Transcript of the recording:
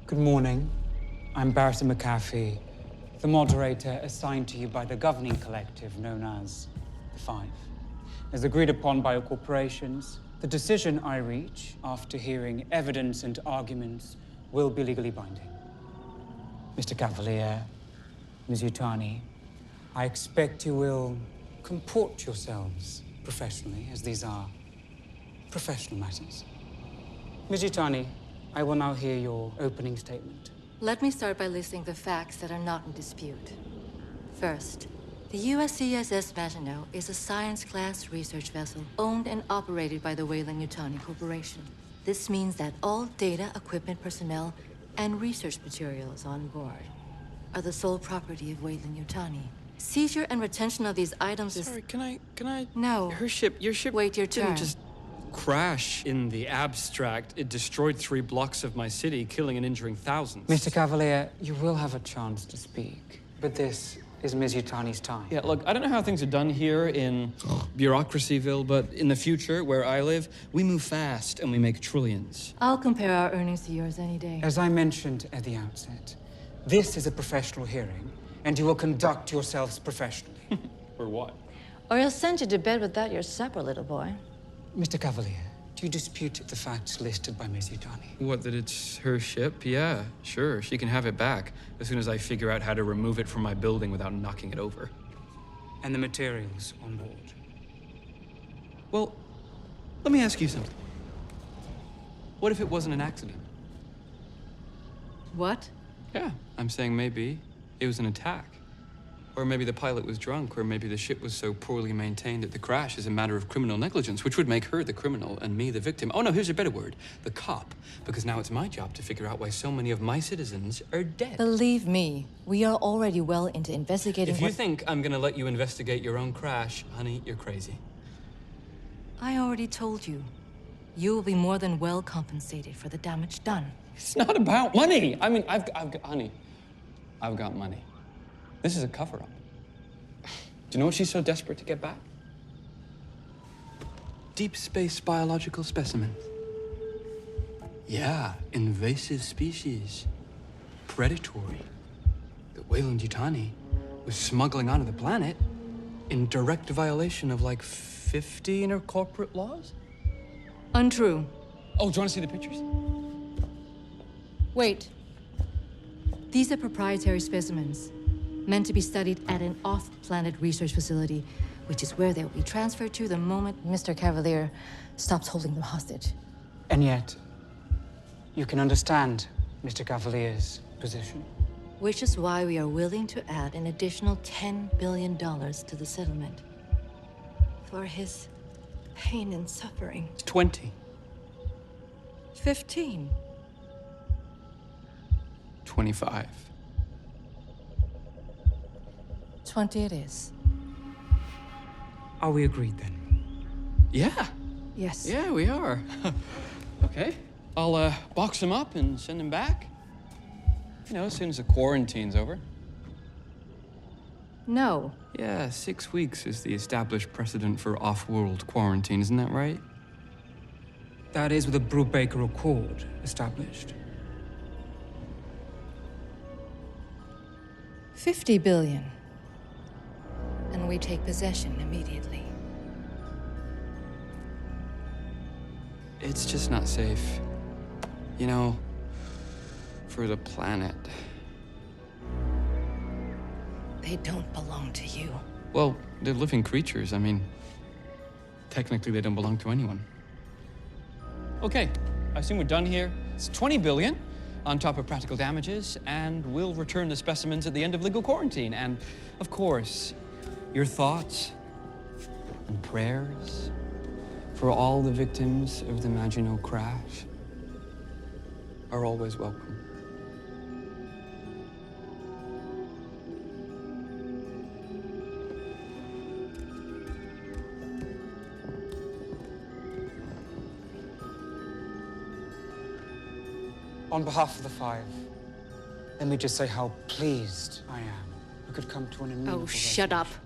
Good morning. I'm Barrister McAfee, the moderator assigned to you by the governing collective known as the Five. As agreed upon by your corporations, the decision I reach after hearing evidence and arguments will be legally binding. Mr. Cavalier, Ms. Yutani, I expect you will comport yourselves professionally, as these are professional matters. Ms. Yutani, I will now hear your opening statement. Let me start by listing the facts that are not in dispute. First, the USCSS Maginot is a science-class research vessel owned and operated by the Weyland-Yutani Corporation. This means that all data, equipment, personnel, and research materials on board are the sole property of Weyland-Yutani. Seizure and retention of these items is... Sorry, can I... No. Your ship... Wait your turn. Didn't just crash in the abstract. It destroyed 3 blocks of my city, killing and injuring thousands. Mr. Cavalier, you will have a chance to speak, but this is Ms. Yutani's time. Yeah, look, I don't know how things are done here in Bureaucracyville, but in the future, where I live, we move fast and we make trillions. I'll compare our earnings to yours any day. As I mentioned at the outset, this is a professional hearing, and you will conduct yourselves professionally. Or what? Or he'll send you to bed without your supper, little boy. Mr. Cavalier, do you dispute the facts listed by Ms. Yutani? What, that it's her ship? Yeah, sure, she can have it back, as soon as I figure out how to remove it from my building without knocking it over. And the materials on board? Well, let me ask you something. What if it wasn't an accident? What? Yeah, I'm saying maybe it was an attack. Or maybe the pilot was drunk, or maybe the ship was so poorly maintained that the crash is a matter of criminal negligence, which would make her the criminal and me the victim. Oh no, here's a better word, the cop. Because now it's my job to figure out why so many of my citizens are dead. Believe me, we are already well into investigating If you think I'm gonna let you investigate your own crash, honey, you're crazy. I already told you. You will be more than well compensated for the damage done. It's not about money. I mean, I've got, honey, I've got money. This is a cover-up. Do you know what she's so desperate to get back? Deep space biological specimens. Yeah, invasive species. Predatory. That Weyland-Yutani was smuggling onto the planet in direct violation of like 50 intercorporate laws? Untrue. Oh, do you want to see the pictures? Wait. These are proprietary specimens, meant to be studied at an off-planet research facility, which is where they'll be transferred to the moment Mr. Cavalier stops holding them hostage. And yet, you can understand Mr. Cavalier's position. Which is why we are willing to add an additional $10 billion to the settlement. For his pain and suffering. It's 20. 15. 25. 20 it is. Are we agreed then? Yeah. Yes. Yeah, we are. Okay. I'll box him up and send him back. You know, as soon as the quarantine's over. No. Yeah, 6 weeks is the established precedent for off-world quarantine, isn't that right? That is with the Brubaker Accord established. 50 billion. And we take possession immediately. It's just not safe. You know, for the planet. They don't belong to you. Well, they're living creatures. I mean, technically they don't belong to anyone. Okay, I assume we're done here. It's 20 billion on top of practical damages, and we'll return the specimens at the end of legal quarantine. And, of course, your thoughts and prayers for all the victims of the Maginot crash are always welcome. On behalf of the Five, let me just say how pleased I am we could come to an amenable Oh, shut up. resolution.